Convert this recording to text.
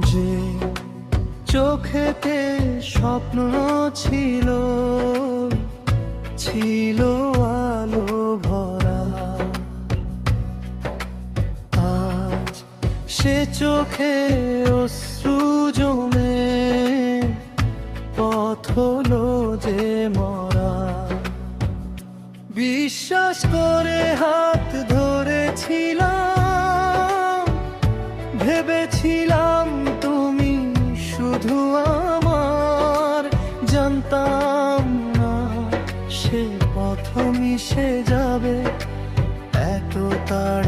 যে চোখেতে স্বপ্ন ছিল, ছিল আলো ভরা, আজ সে চোখে অশ্রু জমে পথ হলো যে মরা। বিশ্বাস করে হাত ধরেছিলাম, ভেবেছিলাম তুমি শুধু আমার, জানতাম না সে পথ মিশে যাবে এত তাড়া।